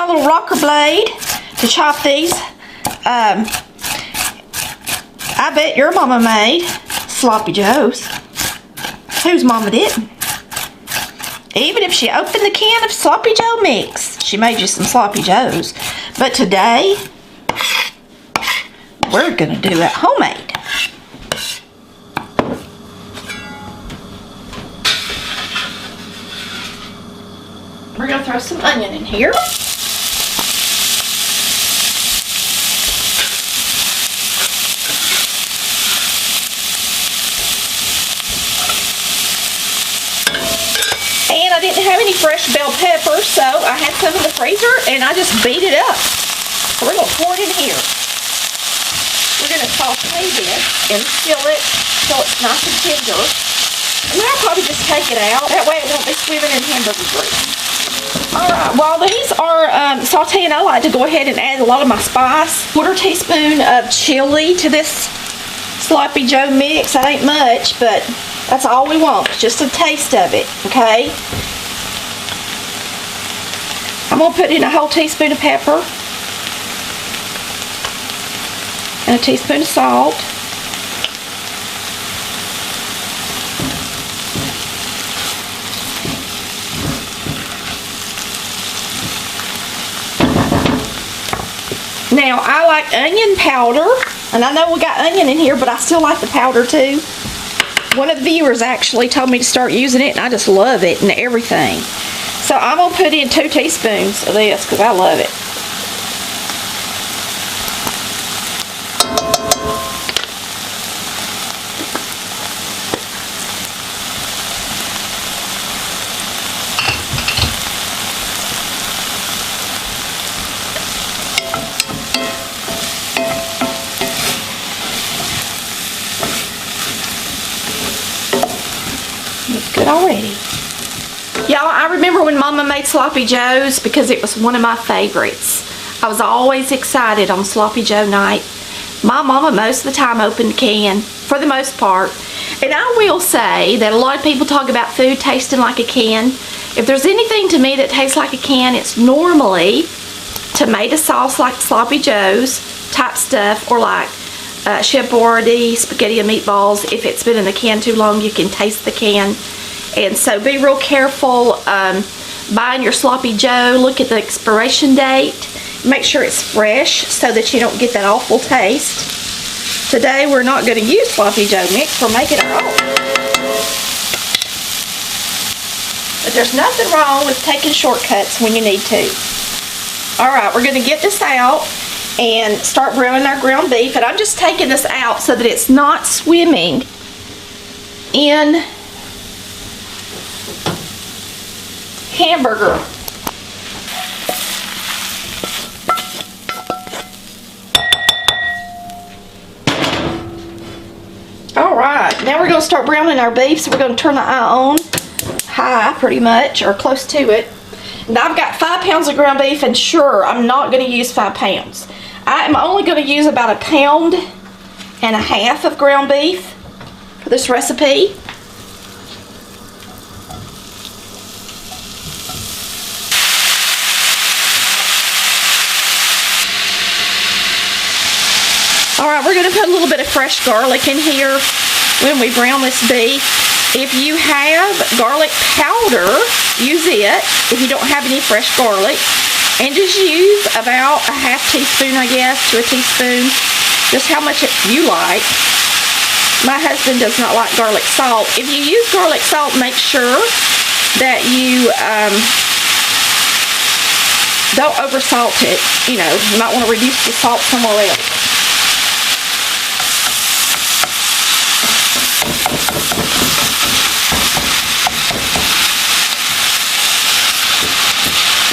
my little rocker blade to chop these. I bet your mama made sloppy joes. Whose mama didn't? Even if she opened the can of sloppy joe mix, she made you some sloppy joes. But today, we're gonna do it homemade. We're gonna throw some onion in here. And I didn't have any fresh bell pepper, so I had some in the freezer and I just beat it up. So we're gonna pour it in here. We're gonna saute this and seal it so it's nice and tender. And then I'll probably just take it out. That way it won't be swimming in hamburger grease. Alright, while these are sauteing, I like to go ahead and add a lot of my spice. 1/4 teaspoon of chili to this sloppy joe mix. That ain't much, but that's all we want, just a taste of it, okay? I'm going to put in a whole teaspoon of pepper and a teaspoon of salt. Now, I like onion powder, and I know we got onion in here, but I still like the powder too. One of the viewers actually told me to start using it, and I just love it and everything. So I'm going to put in 2 teaspoons of this because I love it. Good already. Y'all, I remember when Mama made sloppy joes because it was one of my favorites. I was always excited on sloppy joe night. My mama most of the time opened the can, for the most part. And I will say that a lot of people talk about food tasting like a can. If there's anything to me that tastes like a can, it's normally tomato sauce like sloppy joes type stuff, or like chef boyardee, spaghetti and meatballs. If it's been in the can too long, you can taste the can. And so be real careful buying your sloppy joe. Look at the expiration date. Make sure it's fresh so that you don't get that awful taste. Today we're not going to use sloppy joe mix. We're making our own. But there's nothing wrong with taking shortcuts when you need to. Alright, we're going to get this out and start browning our ground beef. And I'm just taking this out so that it's not swimming in hamburger. Alright, now we're going to start browning our beef, so we're going to turn the eye on high pretty much, or close to it. And I've got 5 pounds of ground beef, and sure, I'm not going to use 5 pounds. I am only going to use about 1.5 pounds of ground beef for this recipe. Alright, we're going to put a little bit of fresh garlic in here when we brown this beef. If you have garlic powder, use it if you don't have any fresh garlic. And just use about a 1/2 teaspoon, I guess, to a teaspoon. Just how much you like. My husband does not like garlic salt. If you use garlic salt, make sure that you don't over salt it. You know, you might want to reduce the salt somewhere else.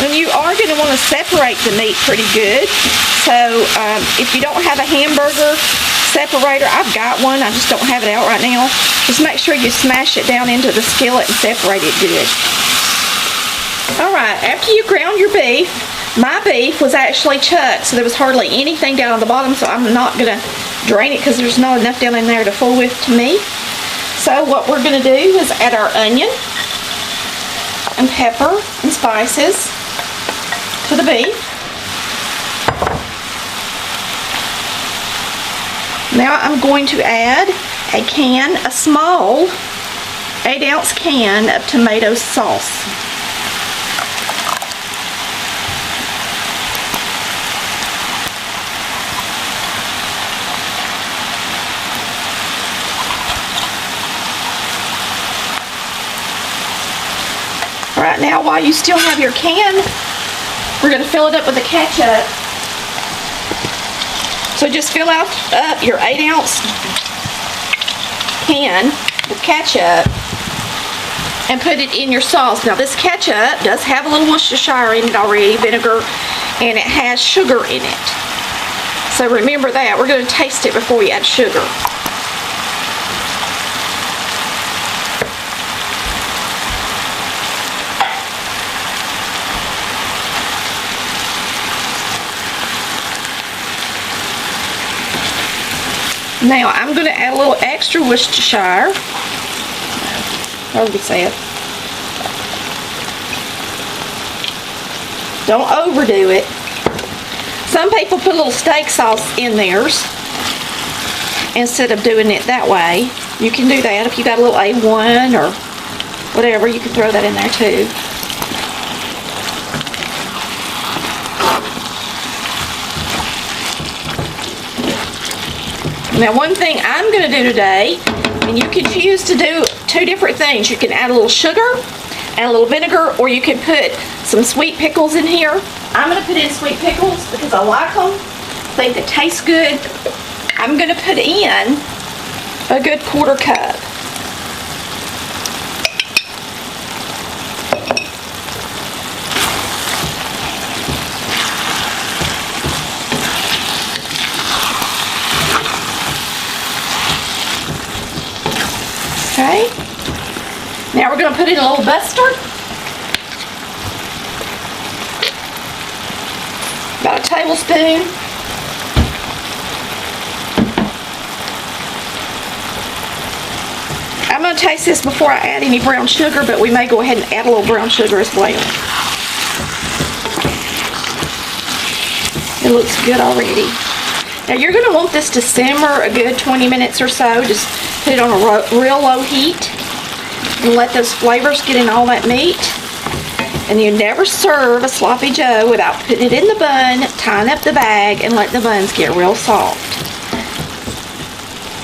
And you are going to want to separate the meat pretty good. So if you don't have a hamburger separator, I've got one, I just don't have it out right now. Just make sure you smash it down into the skillet and separate it good. Alright, after you ground your beef, my beef was actually chucked, so there was hardly anything down on the bottom, so I'm not going to drain it because there's not enough down in there to fool with to me. So what we're going to do is add our onion and pepper and spices. to the beef. Now I'm going to add a small 8-ounce can of tomato sauce. Right now, while you still have your can, we're going to fill it up with the ketchup. So just fill up your 8-ounce can with ketchup and put it in your sauce. Now this ketchup does have a little Worcestershire in it already, vinegar, and it has sugar in it. So remember that. We're going to taste it before we add sugar. Now I'm going to add a little extra Worcestershire. How would we say it? Don't overdo it. Some people put a little steak sauce in theirs instead of doing it that way. You can do that if you got a little A1 or whatever. You can throw that in there too. Now one thing I'm going to do today, and you can choose to do 2 different things. You can add a little sugar, add a little vinegar, or you can put some sweet pickles in here. I'm going to put in sweet pickles because I like them. I think they taste good. I'm going to put in a good 1/4 cup. Okay, now we're going to put in a little mustard, about a tablespoon. I'm going to taste this before I add any brown sugar, but we may go ahead and add a little brown sugar as well. It looks good already. Now you're going to want this to simmer a good 20 minutes or so. Just put it on a real low heat and let those flavors get in all that meat. And you never serve a sloppy joe without putting it in the bun, tying up the bag, and letting the buns get real soft.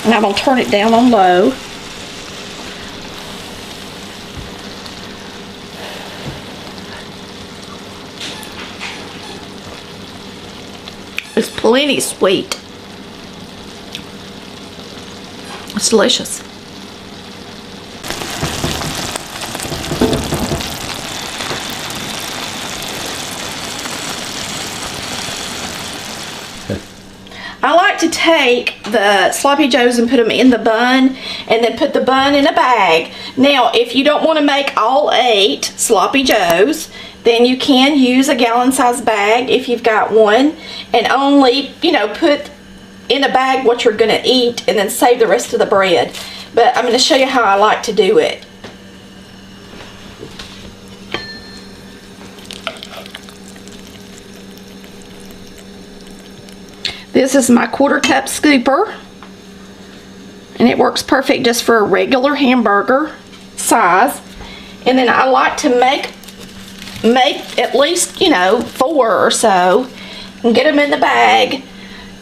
And I'm going to turn it down on low. It's plenty sweet. It's delicious. I like to take the sloppy joes and put them in the bun and then put the bun in a bag. Now, if you don't want to make all 8 sloppy joes, then you can use a gallon-sized bag if you've got one and only, put in a bag what you're going to eat and then save the rest of the bread. But I'm going to show you how I like to do it. This is my 1/4 cup scooper, and it works perfect just for a regular hamburger size. And then I like to make at least 4 or so and get them in the bag.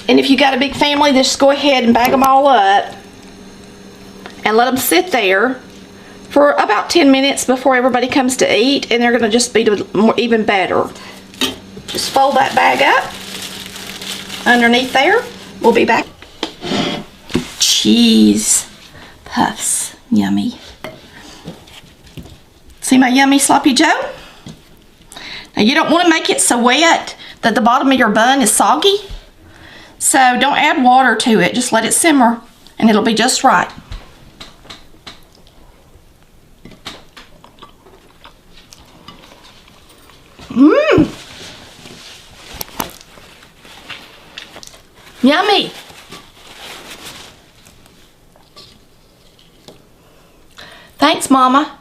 And if you got a big family, just go ahead and bag them all up and let them sit there for about 10 minutes before everybody comes to eat, and they're going to just be even better. Just fold that bag up underneath there. We'll be back. Cheese puffs, yummy. See my yummy sloppy joe? Now you don't want to make it so wet that the bottom of your bun is soggy. So don't add water to it. Just let it simmer and it'll be just right. Mmm. Yummy. Thanks, Mama.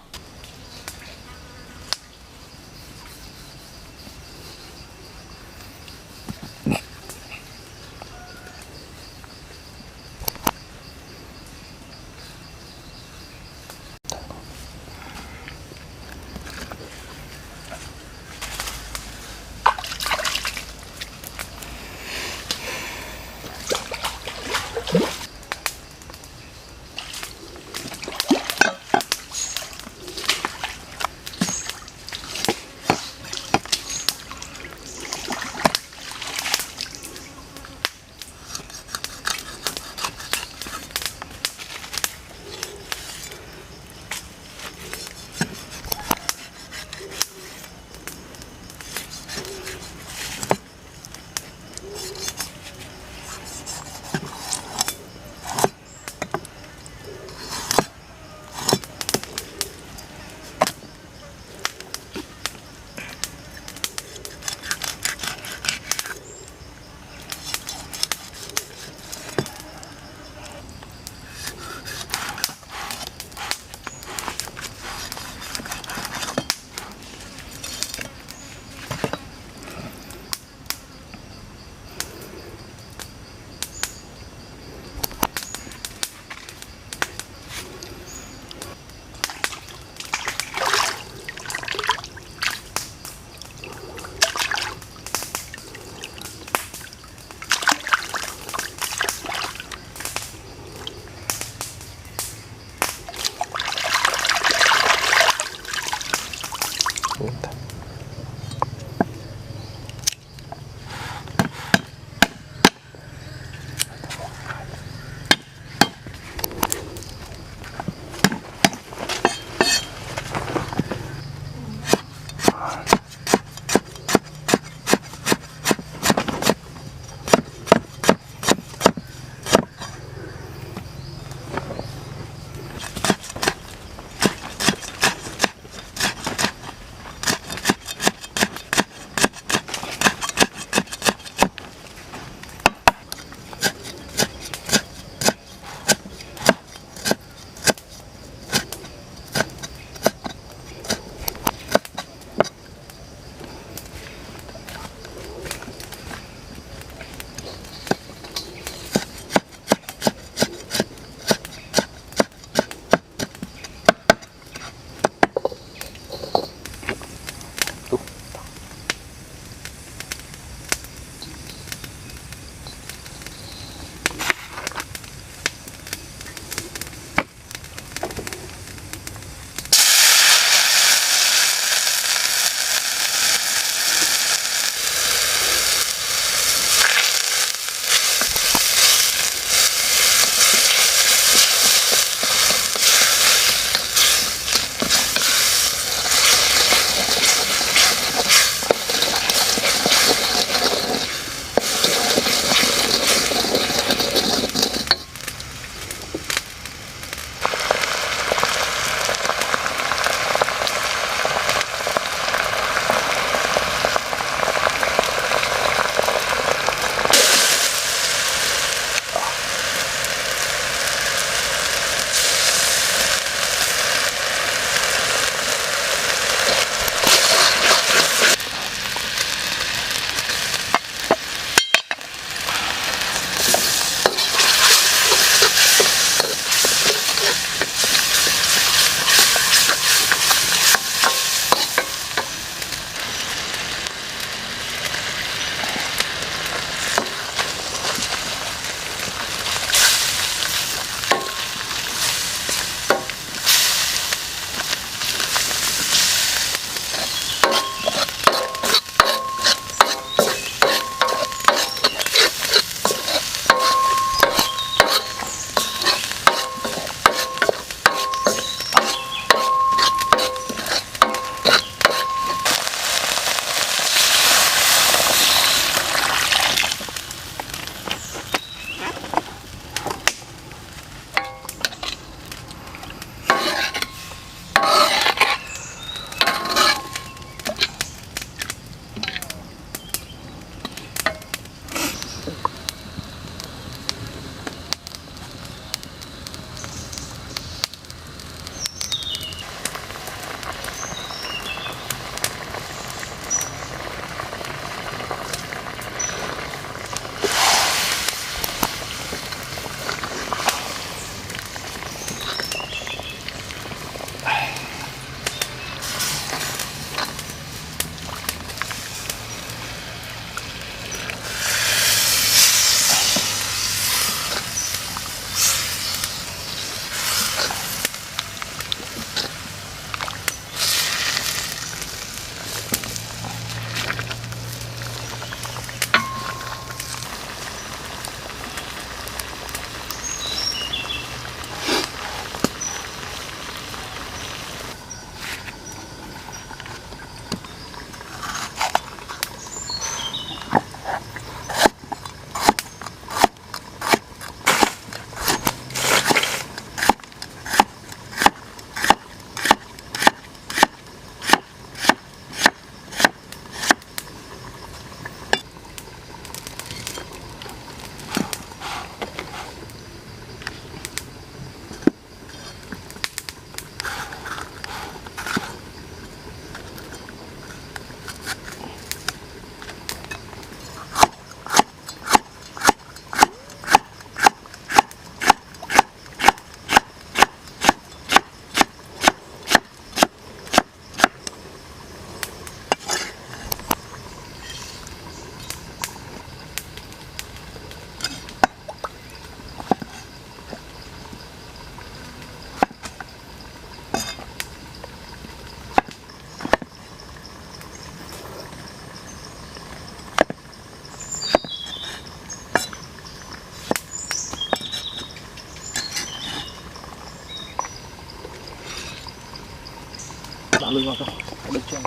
lưng vào không? Được chưa?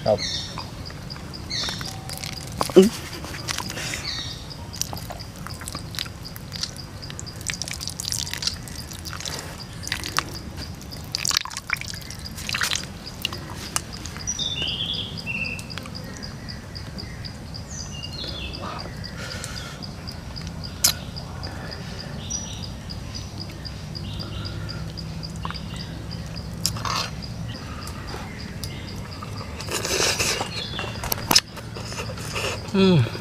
Không. Ừ.